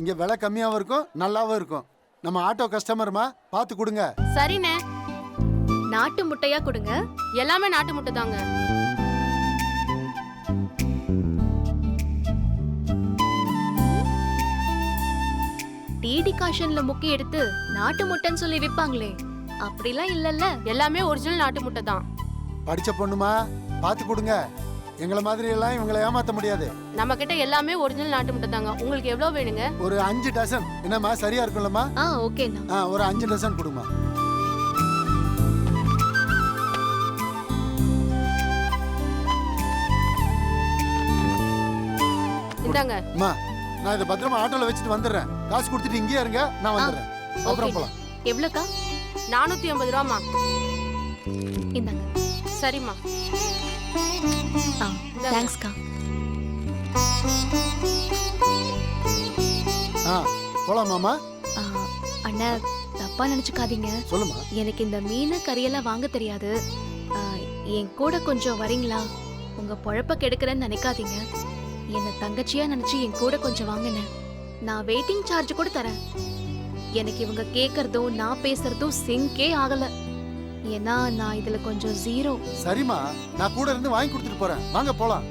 இங்க விலை கம்மியாவும் இருக்கும் நல்லாவும் இருக்கும். நம்ம ஆட்டோ கஸ்டமர்மா, பார்த்து கொடுங்க. சரிண்ணே, நாட்டு முட்டையா கொடுங்க. எல்லாமே நாட்டு முட்டை தாங்க. டிடி காஷன்ல முக்கி எடுத்து நாட்டு முட்டைன்னு சொல்லி விப்பாங்களே, அப்படிலாம் இல்லல்ல. எல்லாமே ஒரிஜினல் நாட்டு முட்டை தான். படிச்ச பொண்ணுமா, பார்த்து கொடுங்க. எங்களை மாதிரி எல்லாம் இவங்களை ஏமாத்த முடியாது. நம்ம கிட்ட எல்லாமே ஒரிஜினல் நாட்டு முட்டை தாங்க. உங்களுக்கு எவ்வளவு வேணுங்க? ஒரு 5 டசன். என்னம்மா சரியா இருக்கும்லம்மா? ஓகேண்ணா. ஒரு 5 டசன் கொடுமா. இந்தாங்க. அம்மா, நான் இதை பத்திரமா ஆட்டோல வச்சுட்டு வந்துடுறேன். காசு கொடுத்துட்டு இங்கேயே இருங்க, நான் வந்துடுறேன். அப்புறம் போலாம். எவ்வளோக்கா? 450 ரூபாமா. இந்தாங்க. சரிம்மா. தேங்க்ஸ்க்கா. போலாமாமா? அண்ணா, தப்பா நினைச்சுக்காதீங்க. சொல்லுமா. எனக்கு இந்த மீன் கறியெல்லாம் வாங்க தெரியாது. என் கூட கொஞ்சம் வரீங்களா? உங்க பொழப்ப கெடுக்கிறேன்னு நினைக்காதீங்க. என்ன தங்கச்சியா நினைச்சு என் கூட கொஞ்சம் வாங்கினேன். நான் வெயிட்டிங் சார்ஜ் கூட தரேன். எனக்கு இவங்க கேக்குறதும் நான் பேசுறதும் சிங்கே ஆகல. ஏன்னா நான் இதுல கொஞ்சம் ஜீரோ. சரிம்மா, நான் கூட இருந்து வாங்கி கொடுத்துட்டு போறேன். வாங்க போலாம்.